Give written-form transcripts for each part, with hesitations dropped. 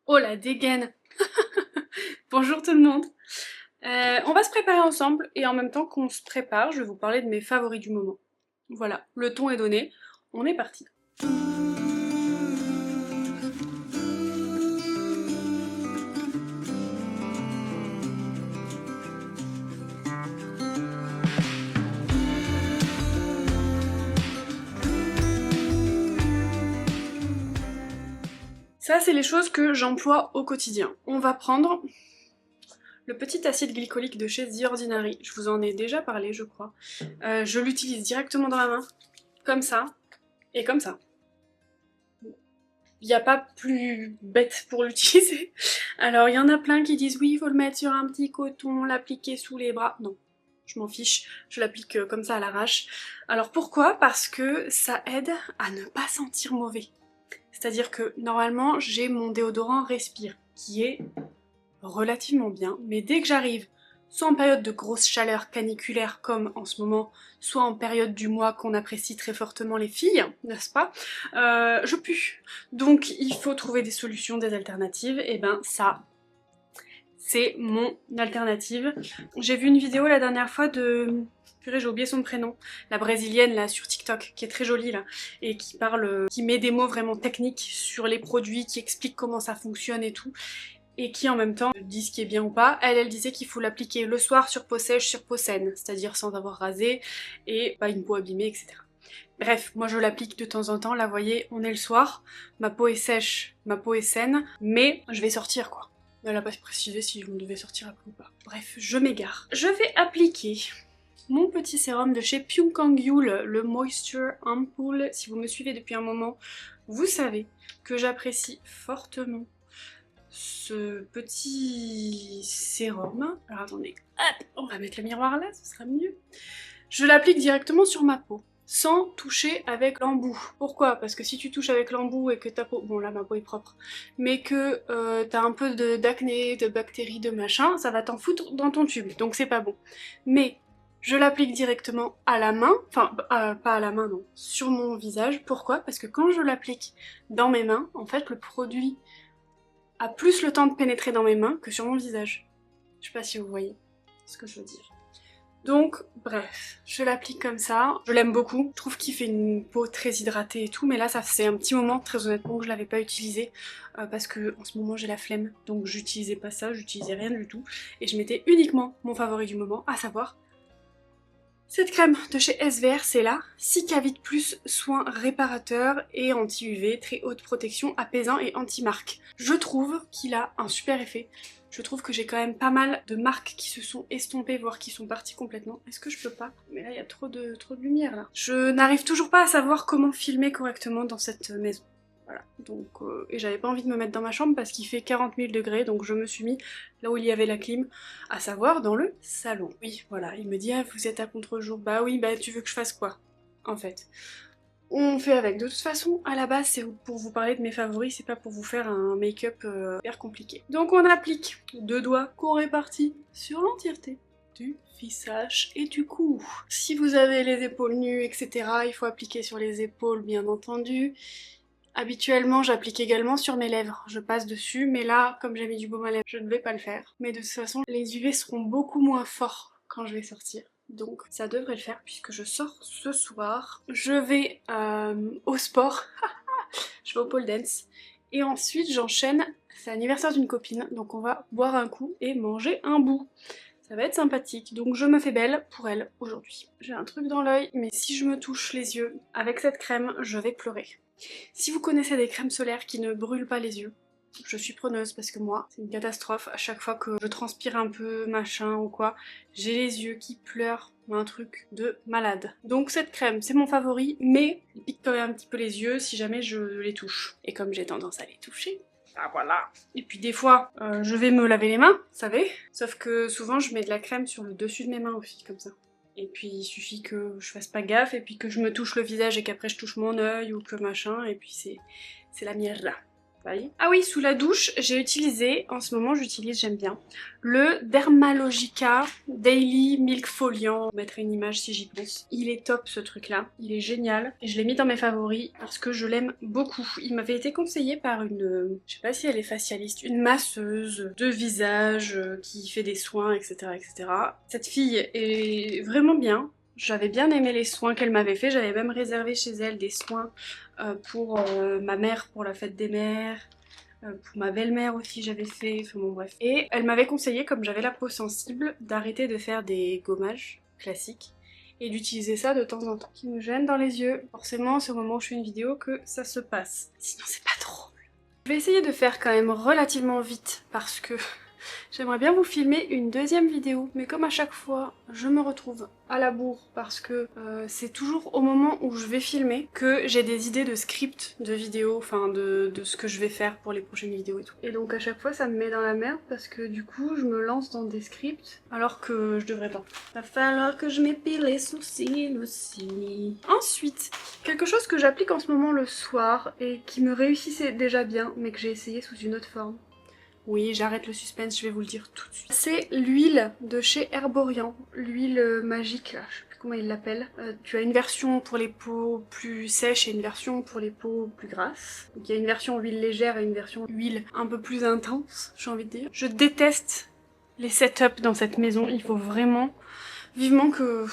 Oh la dégaine. Bonjour tout le monde. On va se préparer ensemble et en même temps qu'on se prépare, je vais vous parler de mes favoris du moment. Voilà, le ton est donné, on est parti. Ça, c'est les choses que j'emploie au quotidien. On va prendre le petit acide glycolique de chez The Ordinary. Je vous en ai déjà parlé, je crois. Je l'utilise directement dans la main, comme ça, et comme ça. Il n'y a pas plus bête pour l'utiliser. Alors, il y en a plein qui disent oui, il faut le mettre sur un petit coton, l'appliquer sous les bras. Non, je m'en fiche, je l'applique comme ça à l'arrache. Alors pourquoi? Parce que ça aide à ne pas sentir mauvais. C'est-à-dire que normalement, j'ai mon déodorant Respire, qui est relativement bien, mais dès que j'arrive, soit en période de grosse chaleur caniculaire comme en ce moment, soit en période du mois qu'on apprécie très fortement les filles, n'est-ce pas, je pue. Donc il faut trouver des solutions, des alternatives, et ben ça, c'est mon alternative. J'ai vu une vidéo la dernière fois de... Purée, j'ai oublié son prénom. La brésilienne là sur TikTok, qui est très jolie là, et qui parle, qui met des mots vraiment techniques sur les produits, qui explique comment ça fonctionne et tout, et qui en même temps dit ce qui est bien ou pas. Elle disait qu'il faut l'appliquer le soir sur peau sèche, sur peau saine, c'est-à-dire sans avoir rasé, et pas une peau abîmée, etc. Bref, moi je l'applique de temps en temps, là vous voyez, on est le soir, ma peau est sèche, ma peau est saine, mais je vais sortir quoi. Elle a pas précisé si on devait sortir après ou pas. Bref, je m'égare. Je vais appliquer mon petit sérum de chez Pyongyul, le Moisture Ampoule. Si vous me suivez depuis un moment, vous savez que j'apprécie fortement ce petit sérum. Alors attendez, hop, on va mettre le miroir là, ce sera mieux. Je l'applique directement sur ma peau, sans toucher avec l'embout. Pourquoi? Parce que si tu touches avec l'embout et que ta peau, bon là ma peau est propre, mais que t'as un peu d'acné, de bactéries, de machin, ça va t'en foutre dans ton tube, donc c'est pas bon. Mais je l'applique directement à la main, enfin pas à la main non, sur mon visage. Pourquoi? Parce que quand je l'applique dans mes mains, en fait le produit a plus le temps de pénétrer dans mes mains que sur mon visage. Je sais pas si vous voyez ce que je veux dire. Donc, bref, je l'applique comme ça. Je l'aime beaucoup. Je trouve qu'il fait une peau très hydratée et tout, mais là, ça fait un petit moment, très honnêtement, que je l'avais pas utilisé parce que en ce moment, j'ai la flemme. Donc, j'utilisais pas ça, j'utilisais rien du tout. Et je mettais uniquement mon favori du moment, à savoir cette crème de chez SVR, c'est là, Cicavit Plus soin réparateur et anti-UV, très haute protection, apaisant et anti-marque. Je trouve qu'il a un super effet. Je trouve que j'ai quand même pas mal de marques qui se sont estompées, voire qui sont parties complètement. Est-ce que je peux pas? Mais là, il y a trop de lumière là. Je n'arrive toujours pas à savoir comment filmer correctement dans cette maison. Voilà, donc, et j'avais pas envie de me mettre dans ma chambre parce qu'il fait 40 000 degrés, donc je me suis mis là où il y avait la clim, à savoir dans le salon. Oui, voilà, il me dit « Ah, vous êtes à contre-jour ». Bah oui, bah tu veux que je fasse quoi, en fait? On fait avec. De toute façon, à la base, c'est pour vous parler de mes favoris, c'est pas pour vous faire un make-up hyper compliqué. Donc on applique 2 doigts qu'on répartit sur l'entièreté du visage et du cou. Si vous avez les épaules nues, etc., il faut appliquer sur les épaules, bien entendu. Habituellement, j'applique également sur mes lèvres. Je passe dessus, mais là, comme j'ai mis du baume à lèvres, je ne vais pas le faire. Mais de toute façon, les UV seront beaucoup moins forts quand je vais sortir. Donc ça devrait le faire puisque je sors ce soir. Je vais au sport, je vais au pole dance. Et ensuite, j'enchaîne, c'est l'anniversaire d'une copine, donc on va boire un coup et manger un bout. Ça va être sympathique, donc je me fais belle pour elle aujourd'hui. J'ai un truc dans l'œil, mais si je me touche les yeux avec cette crème, je vais pleurer. Si vous connaissez des crèmes solaires qui ne brûlent pas les yeux, je suis preneuse parce que moi, c'est une catastrophe. À chaque fois que je transpire un peu, machin ou quoi, j'ai les yeux qui pleurent, un truc de malade. Donc cette crème, c'est mon favori, mais il pique quand même un petit peu les yeux si jamais je les touche. Et comme j'ai tendance à les toucher, ah voilà. Et puis des fois, je vais me laver les mains, vous savez. Sauf que souvent, je mets de la crème sur le dessus de mes mains aussi, comme ça. Et puis il suffit que je fasse pas gaffe, et puis que je me touche le visage et qu'après je touche mon œil ou que machin, et puis c'est la merde là. Ah oui, sous la douche, j'ai utilisé, en ce moment j'utilise, j'aime bien, le Dermalogica Daily Milk Foliant. Je mettrai une image si j'y pense. Il est top ce truc là, il est génial. Et je l'ai mis dans mes favoris parce que je l'aime beaucoup. Il m'avait été conseillé par une, je sais pas si elle est facialiste, une masseuse de visage qui fait des soins, etc. etc. Cette fille est vraiment bien. J'avais bien aimé les soins qu'elle m'avait fait, j'avais même réservé chez elle des soins pour ma mère pour la fête des mères, pour ma belle-mère aussi j'avais fait, enfin bon bref. Et elle m'avait conseillé, comme j'avais la peau sensible, d'arrêter de faire des gommages classiques et d'utiliser ça de temps en temps, qui me gêne dans les yeux. Forcément c'est au moment où je fais une vidéo que ça se passe, sinon c'est pas drôle. Je vais essayer de faire quand même relativement vite parce que j'aimerais bien vous filmer une deuxième vidéo, mais comme à chaque fois, je me retrouve à la bourre parce que c'est toujours au moment où je vais filmer que j'ai des idées de script de vidéo, enfin de ce que je vais faire pour les prochaines vidéos et tout. Et donc à chaque fois ça me met dans la merde parce que du coup je me lance dans des scripts alors que je devrais pas. Va falloir que je m'épile les sourcils aussi. Ensuite, quelque chose que j'applique en ce moment le soir et qui me réussissait déjà bien mais que j'ai essayé sous une autre forme. Oui, j'arrête le suspense, je vais vous le dire tout de suite. C'est l'huile de chez Herborian, l'huile magique, là, je sais plus comment ils l'appellent. Tu as une version pour les peaux plus sèches et une version pour les peaux plus grasses. Donc il y a une version huile légère et une version huile un peu plus intense, j'ai envie de dire. Je déteste les setups dans cette maison, il faut vraiment, vivement que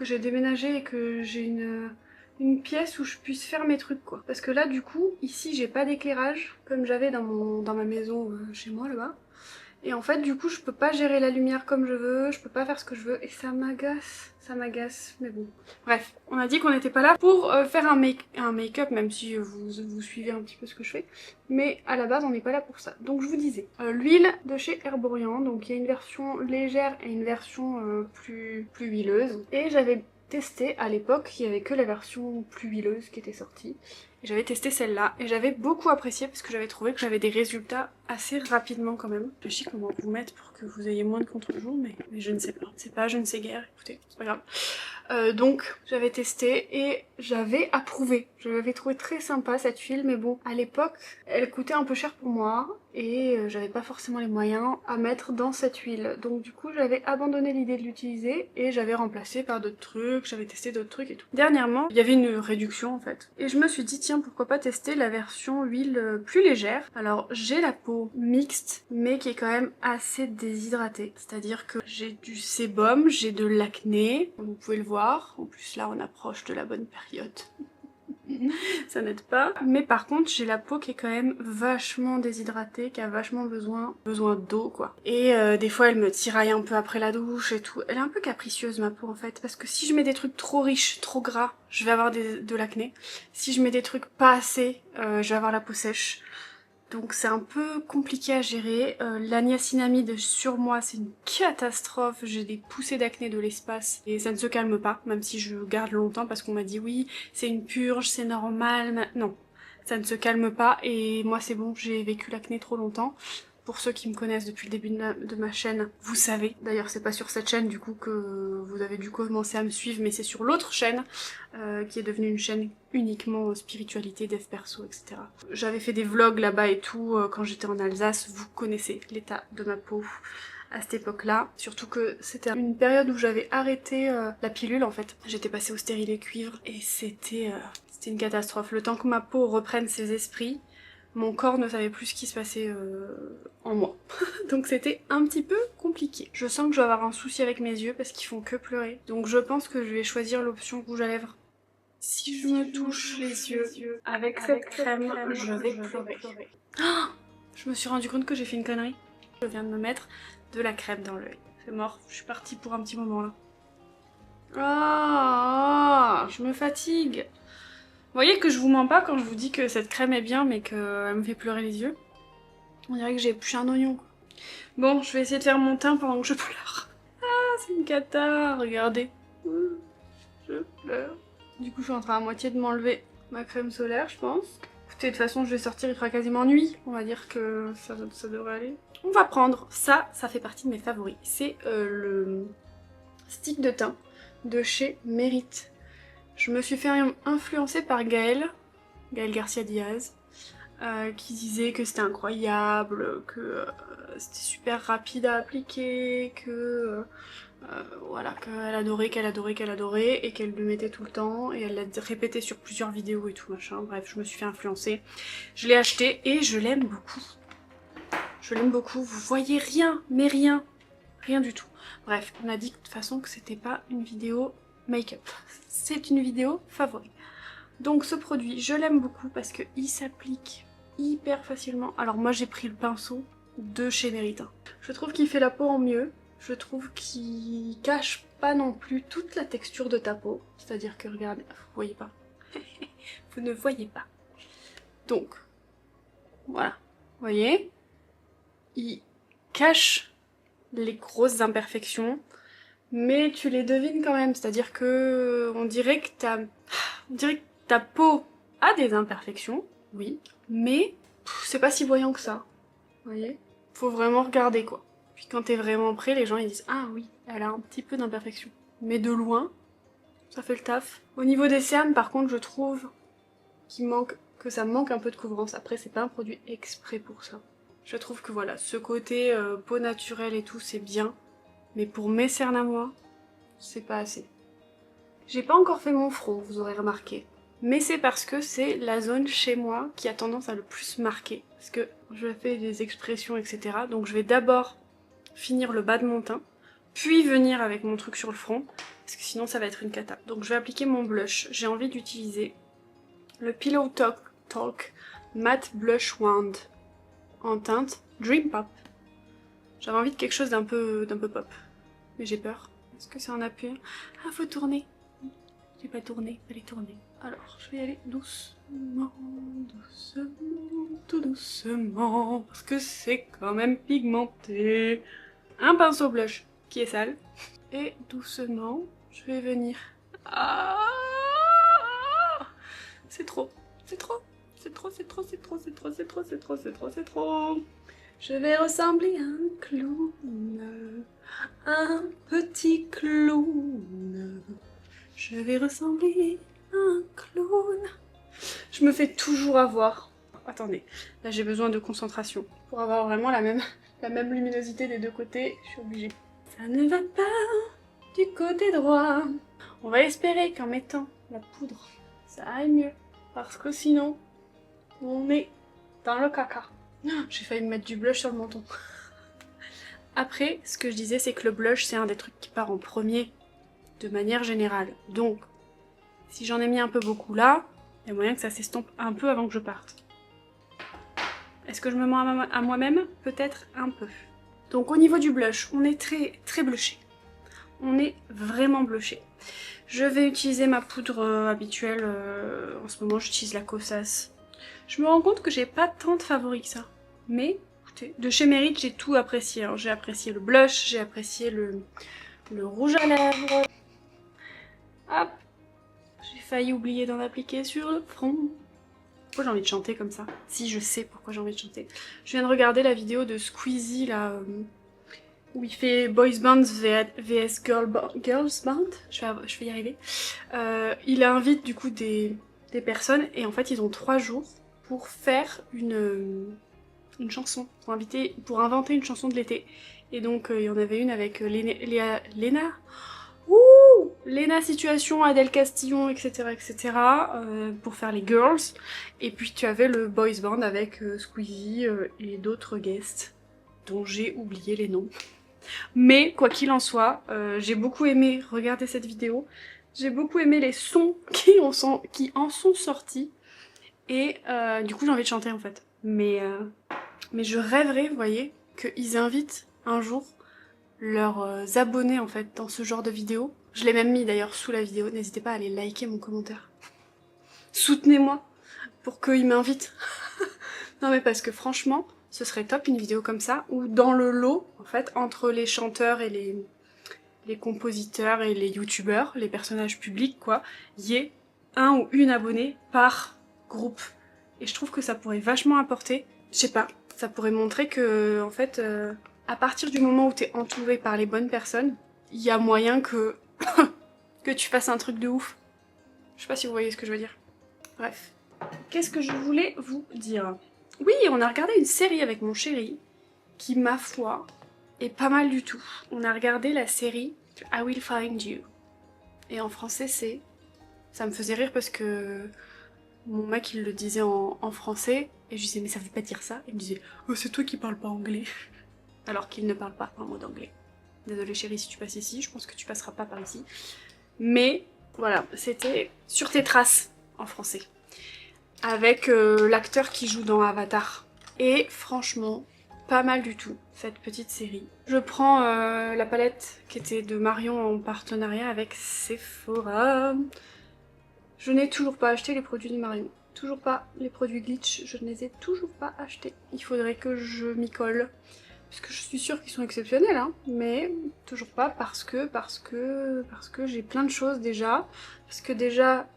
j'ai déménagé et que j'ai une pièce où je puisse faire mes trucs quoi. Parce que là du coup, ici j'ai pas d'éclairage comme j'avais dans ma maison chez moi là-bas. Et en fait du coup je peux pas gérer la lumière comme je veux, je peux pas faire ce que je veux et ça m'agace, mais bon. Bref, on a dit qu'on n'était pas là pour faire un make-up, même si vous suivez un petit peu ce que je fais. Mais à la base on n'est pas là pour ça. Donc je vous disais, l'huile de chez Herborian, donc il y a une version légère et une version plus huileuse. Et j'avais testé à l'époque, il y avait que la version plus huileuse qui était sortie. J'avais testé celle-là et j'avais beaucoup apprécié parce que j'avais trouvé que j'avais des résultats assez rapidement quand même. Je sais comment vous mettre pour que vous ayez moins de contre-jours, mais je ne sais pas. C'est pas je ne sais guère, écoutez, c'est pas grave. Donc j'avais testé et j'avais approuvé. Je l'avais trouvé très sympa cette huile, mais bon, à l'époque, elle coûtait un peu cher pour moi et j'avais pas forcément les moyens à mettre dans cette huile. Donc du coup, j'avais abandonné l'idée de l'utiliser et j'avais remplacé par d'autres trucs, j'avais testé d'autres trucs et tout. Dernièrement, il y avait une réduction en fait. Et je me suis dit, tiens, pourquoi pas tester la version huile plus légère. Alors j'ai la peau mixte, mais qui est quand même assez déshydratée. C'est-à-dire que j'ai du sébum, j'ai de l'acné, vous pouvez le voir. En plus là, on approche de la bonne période. Ça n'aide pas. Mais par contre, j'ai la peau qui est quand même vachement déshydratée, qui a vachement besoin d'eau quoi. Et des fois, elle me tiraille un peu après la douche et tout. Elle est un peu capricieuse ma peau en fait, parce que si je mets des trucs trop riches, trop gras, je vais avoir de l'acné. Si je mets des trucs pas assez, je vais avoir la peau sèche. Donc c'est un peu compliqué à gérer. La niacinamide sur moi c'est une catastrophe, j'ai des poussées d'acné de l'espace et ça ne se calme pas, même si je garde longtemps parce qu'on m'a dit oui c'est une purge, c'est normal, non, ça ne se calme pas et moi c'est bon, j'ai vécu l'acné trop longtemps. Pour ceux qui me connaissent depuis le début de ma chaîne, vous savez. D'ailleurs, c'est pas sur cette chaîne du coup que vous avez dû commencer à me suivre, mais c'est sur l'autre chaîne qui est devenue une chaîne uniquement spiritualité, dev perso, etc. J'avais fait des vlogs là-bas et tout quand j'étais en Alsace. Vous connaissez l'état de ma peau à cette époque-là. Surtout que c'était une période où j'avais arrêté la pilule en fait. J'étais passée au stérilet cuivre et c'était une catastrophe. Le temps que ma peau reprenne ses esprits, mon corps ne savait plus ce qui se passait en moi. Donc c'était un petit peu compliqué. Je sens que je vais avoir un souci avec mes yeux parce qu'ils font que pleurer. Donc je pense que je vais choisir l'option rouge à lèvres. Si je me touche les yeux avec cette crème, je vais pleurer. Oh, je me suis rendu compte que j'ai fait une connerie. Je viens de me mettre de la crème dans l'œil. C'est mort, je suis partie pour un petit moment là. Ah, je me fatigue. Vous voyez que je vous mens pas quand je vous dis que cette crème est bien mais qu'elle me fait pleurer les yeux. On dirait que j'ai épluché un oignon quoi. Bon, je vais essayer de faire mon teint pendant que je pleure. Ah, c'est une cata, regardez. Je pleure. Du coup, je suis en train à moitié de m'enlever ma crème solaire, je pense. Écoutez, de toute façon, je vais sortir, il fera quasiment nuit. On va dire que ça devrait aller. On va prendre ça fait partie de mes favoris. C'est le stick de teint de chez Merit. Je me suis fait influencer par Gaël Garcia Diaz. qui disait que c'était incroyable, que c'était super rapide à appliquer, que voilà, qu'elle adorait et qu'elle le mettait tout le temps et elle l'a répété sur plusieurs vidéos et tout machin. Bref, je me suis fait influencer. Je l'ai acheté et je l'aime beaucoup. Je l'aime beaucoup. Vous voyez rien, mais rien. Rien du tout. Bref, on a dit de toute façon que c'était pas une vidéo make-up. C'est une vidéo favori. Donc ce produit, je l'aime beaucoup parce qu'il s'applique hyper facilement. Alors moi j'ai pris le pinceau de chez Méritin. Je trouve qu'il fait la peau en mieux. Je trouve qu'il cache pas non plus toute la texture de ta peau. C'est-à-dire que regardez, vous voyez pas. Vous ne voyez pas. Donc, voilà. Vous voyez? Il cache les grosses imperfections, mais tu les devines quand même. C'est-à-dire que on dirait que ta peau a des imperfections, oui, mais c'est pas si voyant que ça. Vous voyez? Faut vraiment regarder quoi. Puis quand t'es vraiment près, les gens ils disent ah oui, elle a un petit peu d'imperfection. Mais de loin, ça fait le taf. Au niveau des cernes, par contre, je trouve que ça manque un peu de couvrance. Après, c'est pas un produit exprès pour ça. Je trouve que voilà, ce côté peau naturelle et tout, c'est bien. Mais pour mes cernes à moi, c'est pas assez. J'ai pas encore fait mon front, vous aurez remarqué. Mais c'est parce que c'est la zone chez moi qui a tendance à le plus marquer. Parce que je fais des expressions, etc. Donc je vais d'abord finir le bas de mon teint, puis venir avec mon truc sur le front, parce que sinon ça va être une cata. Donc je vais appliquer mon blush. J'ai envie d'utiliser le Pillow Talk Matte Blush Wand en teinte Dream Pop. J'avais envie de quelque chose d'un peu pop, mais j'ai peur. Est-ce que c'est en appui? Ah, faut tourner. J'ai pas tourné, fallait tourner. Alors, je vais y aller doucement, doucement, tout doucement, parce que c'est quand même pigmenté. Un pinceau blush qui est sale. Et doucement, je vais venir. Ah, c'est trop, c'est trop, c'est trop, c'est trop, c'est trop, c'est trop, c'est trop, c'est trop, c'est trop, c'est trop. Je vais ressembler à un clown, un petit clown. Je vais ressembler à un clown. Je me fais toujours avoir. Attendez, là j'ai besoin de concentration. Pour avoir vraiment la même luminosité des deux côtés, je suis obligée. Ça ne va pas du côté droit. On va espérer qu'en mettant la poudre, ça aille mieux. Parce que sinon, on est dans le caca. J'ai failli me mettre du blush sur le menton. Après, ce que je disais, c'est que le blush, c'est un des trucs qui part en premier de manière générale. Donc, si j'en ai mis un peu beaucoup là, il y a moyen que ça s'estompe un peu avant que je parte. Est-ce que je me mens à moi-même? Peut-être un peu. Donc au niveau du blush, on est très blushé. On est vraiment blushé. Je vais utiliser ma poudre habituelle. En ce moment, j'utilise la Kosas. Je me rends compte que j'ai pas tant de favoris que ça. Mais, écoutez, de chez Merit, j'ai tout apprécié. J'ai apprécié le blush, j'ai apprécié le rouge à lèvres. Hop, j'ai failli oublier d'en appliquer sur le front. Pourquoi j'ai envie de chanter comme ça? Si, je sais pourquoi j'ai envie de chanter. Je viens de regarder la vidéo de Squeezie, là, où il fait Boys Band vs Girls Band. Je vais y arriver. Il invite du coup des personnes, et en fait, ils ont 3 jours pour faire une chanson, pour inventer une chanson de l'été. Et donc, il y en avait une avec Léna. Ouh, Léna Situation, Adèle Castillon, etc. etc. Pour faire les girls. Et puis tu avais le boys band avec Squeezie et d'autres guests dont j'ai oublié les noms. Mais quoi qu'il en soit, j'ai beaucoup aimé regarder cette vidéo. J'ai beaucoup aimé les sons qui en sont sortis. Et du coup j'ai envie de chanter en fait. Mais je rêverais, vous voyez, qu'ils invitent un jour leurs abonnés en fait dans ce genre de vidéo. Je l'ai même mis d'ailleurs sous la vidéo, n'hésitez pas à aller liker mon commentaire. Soutenez-moi pour qu'ils m'invitent. Non mais parce que franchement, ce serait top une vidéo comme ça, où dans le lot, en fait, entre les chanteurs et les compositeurs et les youtubeurs, les personnages publics quoi, il y ait un ou une abonnée par groupe. Et je trouve que ça pourrait vachement apporter, je sais pas, ça pourrait montrer que en fait... à partir du moment où t'es entouré par les bonnes personnes, il y a moyen que que tu fasses un truc de ouf. Je sais pas si vous voyez ce que je veux dire. Bref. Qu'est-ce que je voulais vous dire? Oui, on a regardé une série avec mon chéri, qui, ma foi, est pas mal du tout. On a regardé la série I Will Find You. Et en français, c'est... Ça me faisait rire parce que mon mec, il le disait en français, et je disais, mais ça veut pas dire ça. Il me disait, oh, c'est toi qui parles pas anglais. Alors qu'il ne parle pas un mot d'anglais. Désolée chérie, si tu passes ici, je pense que tu passeras pas par ici. Mais voilà, c'était Sur tes traces en français. Avec l'acteur qui joue dans Avatar. Et franchement, pas mal du tout, cette petite série. Je prends la palette qui était de Marion en partenariat avec Sephora. Je n'ai toujours pas acheté les produits de Marion. Toujours pas les produits Glitch, je ne les ai toujours pas achetés. Il faudrait que je m'y colle. Parce que je suis sûre qu'ils sont exceptionnels, hein, mais toujours pas parce que j'ai plein de choses déjà. Parce que déjà,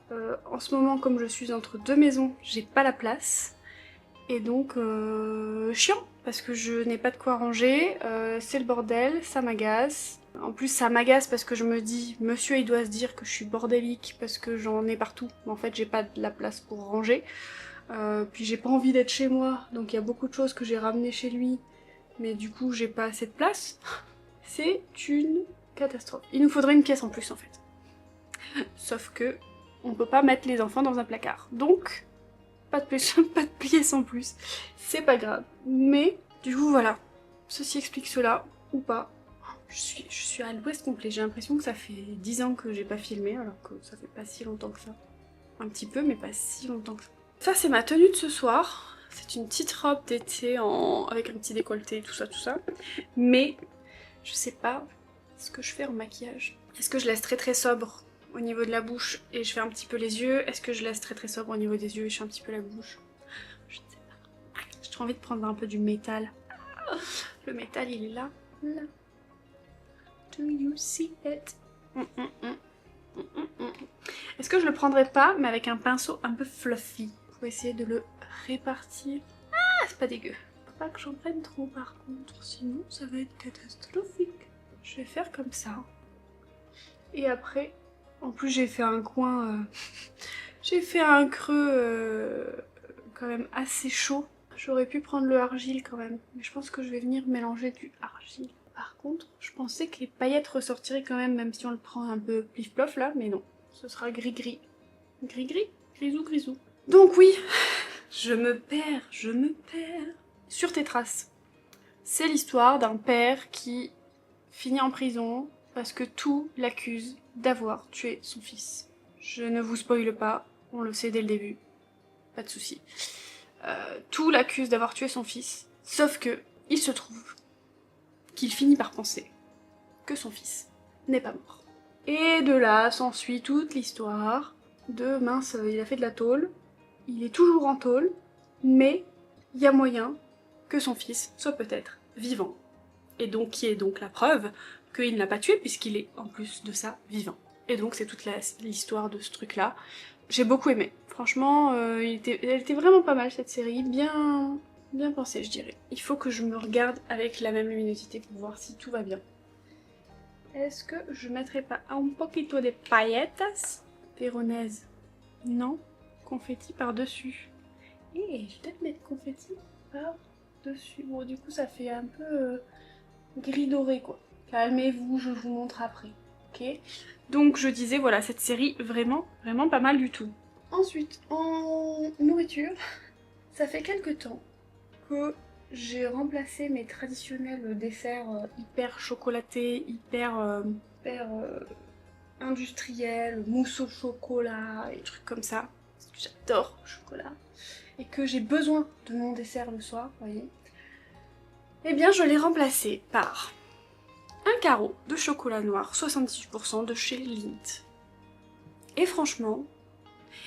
en ce moment, comme je suis entre deux maisons, j'ai pas la place. Et donc, chiant, parce que je n'ai pas de quoi ranger, c'est le bordel, ça m'agace. En plus, ça m'agace parce que je me dis, monsieur, il doit se dire que je suis bordélique parce que j'en ai partout. Mais en fait, j'ai pas de la place pour ranger. Puis j'ai pas envie d'être chez moi, donc il y a beaucoup de choses que j'ai ramenées chez lui. Mais du coup, j'ai pas assez de place. C'est une catastrophe. Il nous faudrait une pièce en plus, en fait. Sauf que on peut pas mettre les enfants dans un placard. Donc, pas de pièce en plus. C'est pas grave. Mais, du coup, voilà. Ceci explique cela, ou pas. Je suis à l'ouest complet. J'ai l'impression que ça fait 10 ans que j'ai pas filmé, alors que ça fait pas si longtemps que ça. Un petit peu, mais pas si longtemps que ça. Ça, c'est ma tenue de ce soir. C'est une petite robe d'été avec un petit décolleté, tout ça. Mais je sais pas ce que je fais en maquillage. Est-ce que je laisse très sobre au niveau de la bouche et je fais un petit peu les yeux? Est-ce que je laisse très sobre au niveau des yeux et je fais un petit peu la bouche? Je ne sais pas. J'ai trop envie de prendre un peu du métal. Le métal, il est là. Là. Do you see it? Est-ce que je le prendrais pas, mais avec un pinceau un peu fluffy pour essayer de le répartir? Ah, c'est pas dégueu. Faut pas que j'en prenne trop par contre, sinon ça va être catastrophique. Je vais faire comme ça. Et après, en plus j'ai fait un coin... j'ai fait un creux quand même assez chaud. J'aurais pu prendre le argile quand même, mais je pense que je vais venir mélanger du argile. Par contre, je pensais que les paillettes ressortiraient quand même si on le prend un peu plif-plof là, mais non. Ce sera gris-gris. Gris-gris? Grisou-grisou. Donc oui, je me perds. Sur tes traces. C'est l'histoire d'un père qui finit en prison parce que tout l'accuse d'avoir tué son fils. Je ne vous spoile pas, on le sait dès le début. Pas de soucis. Tout l'accuse d'avoir tué son fils, sauf que il se trouve qu'il finit par penser que son fils n'est pas mort. Et de là s'ensuit toute l'histoire de mince, il a fait de la tôle, il est toujours en tôle, mais il y a moyen que son fils soit peut-être vivant. Et donc, qui est donc la preuve qu'il ne l'a pas tué puisqu'il est en plus de ça vivant. Et donc c'est toute l'histoire de ce truc-là. J'ai beaucoup aimé. Franchement, elle était vraiment pas mal cette série, bien pensée je dirais. Il faut que je me regarde avec la même luminosité pour voir si tout va bien. Est-ce que je mettrais pas un poquito de pailletas? Véronèse. Non. Confetti par-dessus. Et je vais peut-être mettre confetti par-dessus. Bon, du coup, ça fait un peu gris doré, quoi. Calmez-vous, je vous montre après. Ok? Donc, je disais, voilà, cette série, vraiment pas mal du tout. Ensuite, en nourriture, ça fait quelques temps que j'ai remplacé mes traditionnels desserts hyper chocolatés, hyper industriels, mousse au chocolat et trucs comme ça. Parce que j'adore le chocolat. Et que j'ai besoin de mon dessert le soir, vous voyez. Eh bien, je l'ai remplacé par un carreau de chocolat noir 78% de chez Lindt. Et franchement,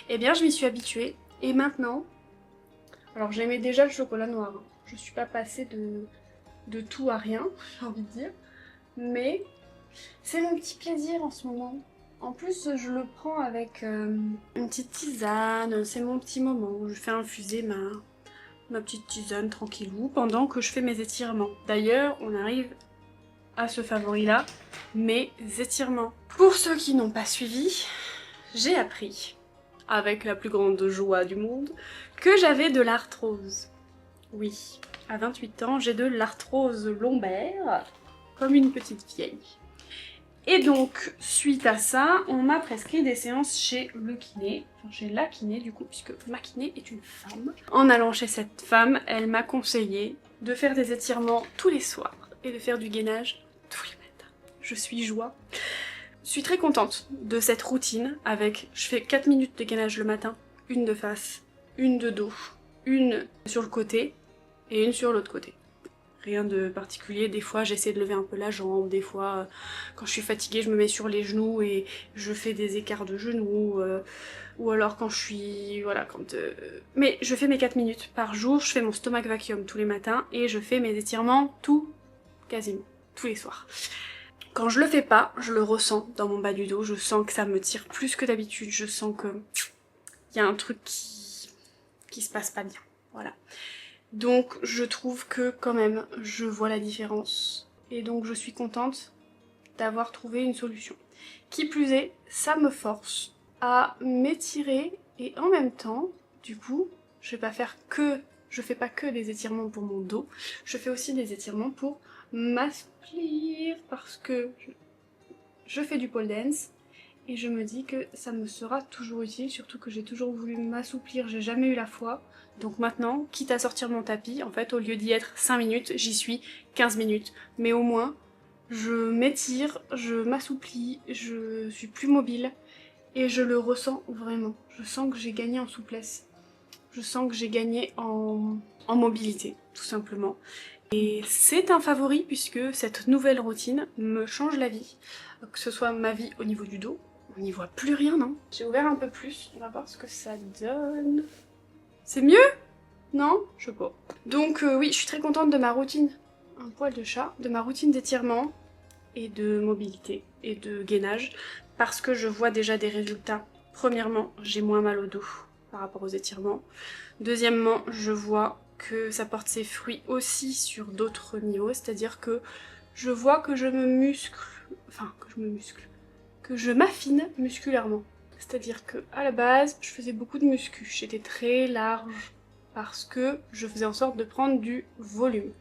eh bien, je m'y suis habituée. Et maintenant, alors j'aimais déjà le chocolat noir. Hein. Je suis pas passée de tout à rien, j'ai envie de dire. Mais c'est mon petit plaisir en ce moment. En plus, je le prends avec une petite tisane, c'est mon petit moment. Je fais infuser ma petite tisane tranquillou pendant que je fais mes étirements. D'ailleurs, on arrive à ce favori-là, mes étirements. Pour ceux qui n'ont pas suivi, j'ai appris, avec la plus grande joie du monde, que j'avais de l'arthrose. Oui, à 28 ans, j'ai de l'arthrose lombaire, comme une petite vieille. Et donc, suite à ça, on m'a prescrit des séances chez le kiné, enfin chez la kiné du coup, puisque ma kiné est une femme. En allant chez cette femme, elle m'a conseillé de faire des étirements tous les soirs et de faire du gainage tous les matins. Je suis joie. Je suis très contente de cette routine avec, je fais 4 minutes de gainage le matin, une de face, une de dos, une sur le côté et une sur l'autre côté. Rien de particulier, des fois j'essaie de lever un peu la jambe, des fois quand je suis fatiguée je me mets sur les genoux et je fais des écarts de genoux, ou alors quand je suis... voilà, quand... Mais je fais mes 4 minutes par jour, je fais mon stomach vacuum tous les matins et je fais mes étirements quasiment, tous les soirs. Quand je le fais pas, je le ressens dans mon bas du dos, je sens que ça me tire plus que d'habitude, je sens que y a un truc qui se passe pas bien, voilà. Donc je trouve que quand même je vois la différence et donc je suis contente d'avoir trouvé une solution. Qui plus est, ça me force à m'étirer et en même temps, du coup, je fais pas que des étirements pour mon dos, je fais aussi des étirements pour m'assouplir parce que je fais du pole dance et je me dis que ça me sera toujours utile, surtout que j'ai toujours voulu m'assouplir, j'ai jamais eu la foi. Donc maintenant, quitte à sortir mon tapis, en fait, au lieu d'y être 5 minutes, j'y suis 15 minutes. Mais au moins, je m'étire, je m'assouplis, je suis plus mobile et je le ressens vraiment. Je sens que j'ai gagné en souplesse. Je sens que j'ai gagné en mobilité, tout simplement. Et c'est un favori puisque cette nouvelle routine me change la vie. Que ce soit ma vie au niveau du dos, on n'y voit plus rien, non? J'ai ouvert un peu plus, on va voir ce que ça donne. C'est mieux? Non? Je sais pas. Donc oui, je suis très contente de ma routine, un poil de chat, de ma routine d'étirement et de mobilité et de gainage parce que je vois déjà des résultats. Premièrement, j'ai moins mal au dos par rapport aux étirements. Deuxièmement, je vois que ça porte ses fruits aussi sur d'autres niveaux, c'est-à-dire que je vois que je me muscle, que je m'affine musculairement. C'est-à-dire que à la base, je faisais beaucoup de muscu, j'étais très large parce que je faisais en sorte de prendre du volume.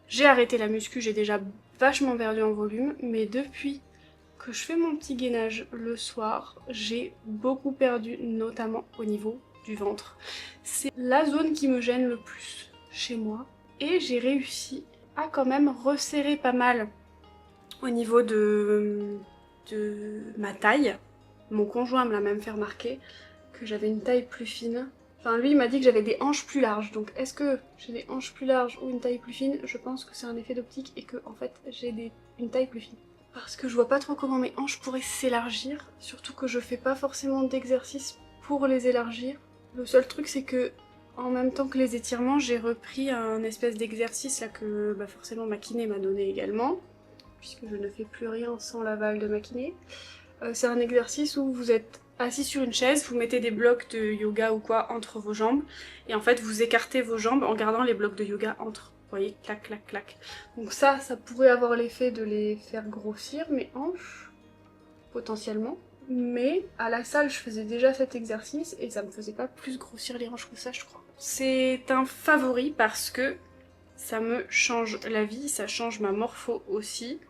J'ai arrêté la muscu, j'ai déjà vachement perdu en volume, mais depuis que je fais mon petit gainage le soir, j'ai beaucoup perdu, notamment au niveau du ventre. C'est la zone qui me gêne le plus chez moi. Et j'ai réussi à quand même resserrer pas mal au niveau de ma taille. Mon conjoint me l'a même fait remarquer que j'avais une taille plus fine. Enfin, lui, il m'a dit que j'avais des hanches plus larges. Donc, est-ce que j'ai des hanches plus larges ou une taille plus fine? Je pense que c'est un effet d'optique et que, en fait, j'ai une taille plus fine. Parce que je vois pas trop comment mes hanches pourraient s'élargir. Surtout que je fais pas forcément d'exercice pour les élargir. Le seul truc, c'est que, en même temps que les étirements, j'ai repris un espèce d'exercice là que forcément ma kiné m'a donné également. Puisque je ne fais plus rien sans l'aval de ma kiné. C'est un exercice où vous êtes assis sur une chaise, vous mettez des blocs de yoga ou quoi entre vos jambes, et en fait vous écartez vos jambes en gardant les blocs de yoga entre. Vous voyez, clac, clac, clac. Donc ça pourrait avoir l'effet de les faire grossir, mes hanches, potentiellement. Mais à la salle, je faisais déjà cet exercice et ça me faisait pas plus grossir les hanches que ça, je crois. C'est un favori parce que ça me change la vie, ça change ma morpho aussi,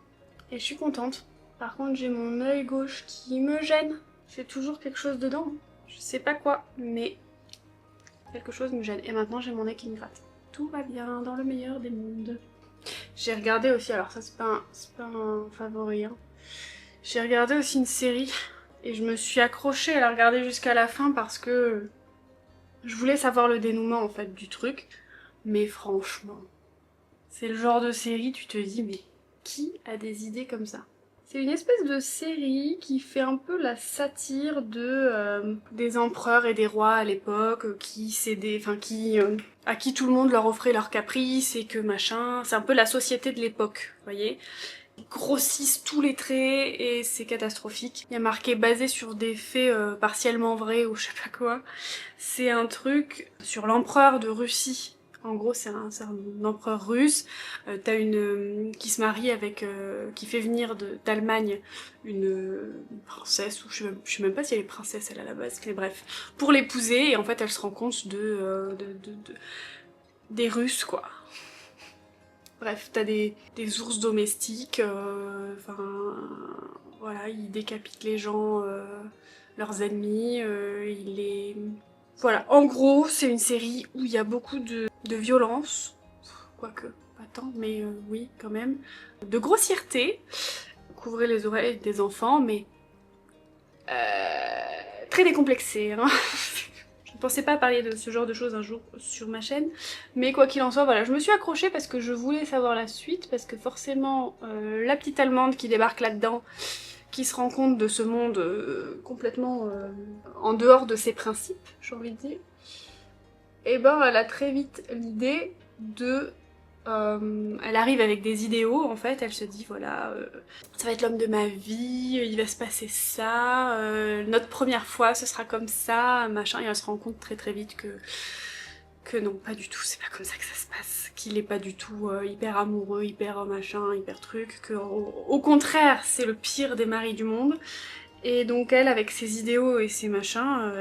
et je suis contente. Par contre, j'ai mon œil gauche qui me gêne. J'ai toujours quelque chose dedans. Je sais pas quoi, mais quelque chose me gêne. Et maintenant, j'ai mon nez qui me gratte. Tout va bien dans le meilleur des mondes. J'ai regardé aussi, alors ça c'est pas un favori, hein. J'ai regardé aussi une série et je me suis accrochée à la regarder jusqu'à la fin parce que je voulais savoir le dénouement en fait du truc. Mais franchement, c'est le genre de série, tu te dis mais qui a des idées comme ça? C'est une espèce de série qui fait un peu la satire des empereurs et des rois à l'époque, à qui tout le monde leur offrait leurs caprices et que machin. C'est un peu la société de l'époque, vous voyez. Ils grossissent tous les traits et c'est catastrophique. Il y a marqué basé sur des faits partiellement vrais ou je sais pas quoi. C'est un truc sur l'empereur de Russie. En gros, c'est un empereur russe. T'as une qui se marie avec, qui fait venir d'Allemagne une princesse, ou je sais même pas si elle est princesse elle à la base, mais bref, pour l'épouser. Et en fait, elle se rend compte des Russes quoi. Bref, t'as des ours domestiques, enfin voilà, ils décapitent les gens, leurs ennemis, ils les... Voilà, en gros, c'est une série où il y a beaucoup de violence, quoique pas tant, mais oui quand même, de grossièreté, couvrez les oreilles des enfants, mais très décomplexé, hein. Je ne pensais pas parler de ce genre de choses un jour sur ma chaîne, mais quoi qu'il en soit, voilà, je me suis accrochée parce que je voulais savoir la suite, parce que forcément, la petite Allemande qui débarque là-dedans, qui se rend compte de ce monde complètement en dehors de ses principes, j'ai envie de dire, et ben elle a très vite l'idée de... elle arrive avec des idéaux en fait, elle se dit voilà, ça va être l'homme de ma vie, il va se passer ça, notre première fois ce sera comme ça, machin, et elle se rend compte très très vite que non, pas du tout, c'est pas comme ça que ça se passe, qu'il est pas du tout hyper amoureux, hyper machin, hyper truc, que au contraire c'est le pire des maris du monde. Et donc elle, avec ses idéaux et ses machins,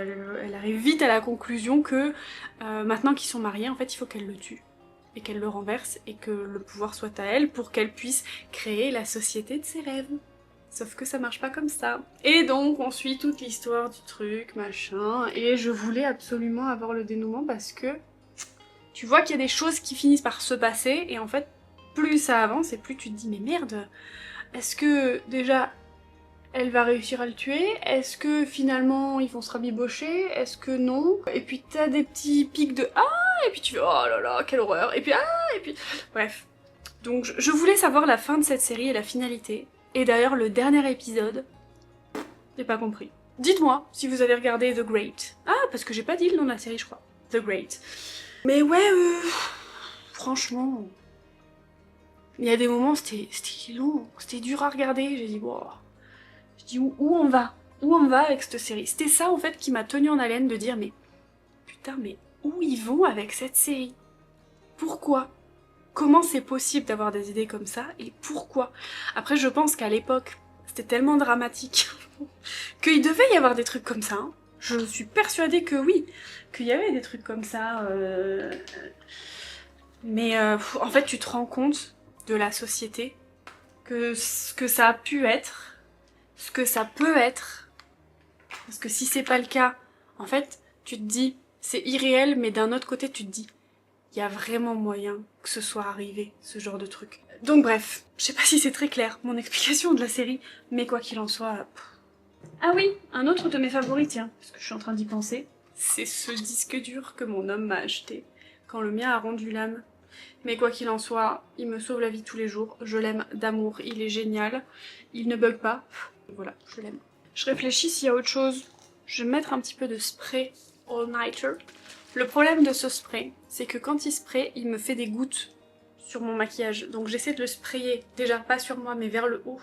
elle arrive vite à la conclusion que maintenant qu'ils sont mariés, en fait il faut qu'elle le tue et qu'elle le renverse et que le pouvoir soit à elle pour qu'elle puisse créer la société de ses rêves. Sauf que ça marche pas comme ça. Et donc on suit toute l'histoire du truc, machin, et je voulais absolument avoir le dénouement parce que tu vois qu'il y a des choses qui finissent par se passer et en fait plus ça avance et plus tu te dis mais merde, est-ce que déjà elle va réussir à le tuer? Est-ce que finalement ils vont se rabibocher? Est-ce que non? Et puis t'as des petits pics de ah, et puis tu fais oh là là, quelle horreur, et puis ah, et puis... Bref. Donc je voulais savoir la fin de cette série et la finalité. Et d'ailleurs le dernier épisode, j'ai pas compris. Dites-moi si vous avez regardé The Great. Ah, parce que j'ai pas dit le nom de la série je crois. The Great. Mais ouais, franchement... Il y a des moments c'était long, c'était dur à regarder, j'ai dit wow. Je dis où on va? Où on va avec cette série? C'était ça en fait qui m'a tenue en haleine de dire mais putain mais où ils vont avec cette série? Pourquoi? Comment c'est possible d'avoir des idées comme ça et pourquoi? Après je pense qu'à l'époque c'était tellement dramatique qu'il devait y avoir des trucs comme ça. Hein. Je suis persuadée que oui, qu'il y avait des trucs comme ça. Mais en fait tu te rends compte de la société, que ce que ça a pu être, ce que ça peut être, parce que si c'est pas le cas, en fait, tu te dis, c'est irréel, mais d'un autre côté, tu te dis, il y a vraiment moyen que ce soit arrivé, ce genre de truc. Donc bref, je sais pas si c'est très clair, mon explication de la série, mais quoi qu'il en soit... Ah oui, un autre de mes favoris, tiens, parce que je suis en train d'y penser, c'est ce disque dur que mon homme m'a acheté, quand le mien a rendu l'âme. Mais quoi qu'il en soit, il me sauve la vie tous les jours, je l'aime d'amour, il est génial, il ne bug pas, voilà, je l'aime. Je réfléchis s'il y a autre chose, je vais mettre un petit peu de spray All Nighter. Le problème de ce spray, c'est que quand il spray, il me fait des gouttes sur mon maquillage, donc j'essaie de le sprayer, déjà pas sur moi mais vers le haut,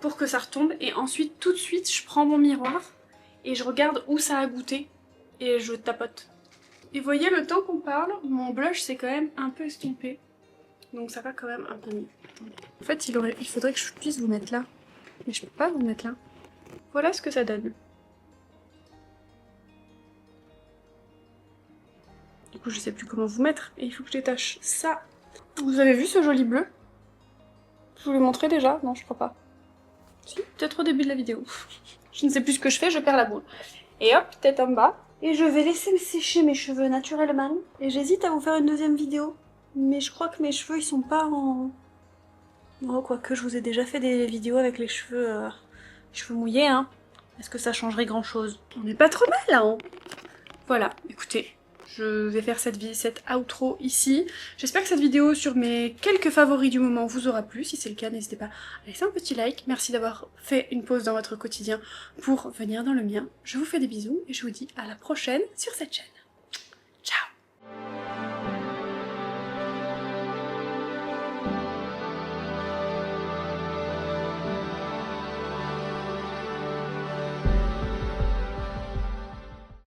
pour que ça retombe, et ensuite tout de suite je prends mon miroir, et je regarde où ça a goûté, et je tapote. Et voyez, le temps qu'on parle, mon blush s'est quand même un peu estompé. Donc ça va quand même un peu mieux. En fait, il faudrait que je puisse vous mettre là. Mais je peux pas vous mettre là. Voilà ce que ça donne. Du coup, je sais plus comment vous mettre. Et il faut que je détache ça. Vous avez vu ce joli bleu? Je vous l'ai montré déjà? Non, je crois pas. Si, peut-être au début de la vidéo. Je ne sais plus ce que je fais, je perds la boule. Et hop, tête en bas. Et je vais laisser sécher mes cheveux naturellement. Et j'hésite à vous faire une deuxième vidéo. Mais je crois que mes cheveux, ils sont pas en... Oh, quoique je vous ai déjà fait des vidéos avec les cheveux mouillés, hein. Est-ce que ça changerait grand-chose? On n'est pas trop mal, là, hein. Voilà, écoutez, je vais faire cette outro ici. J'espère que cette vidéo sur mes quelques favoris du moment vous aura plu. Si c'est le cas, n'hésitez pas à laisser un petit like. Merci d'avoir fait une pause dans votre quotidien pour venir dans le mien. Je vous fais des bisous et je vous dis à la prochaine sur cette chaîne.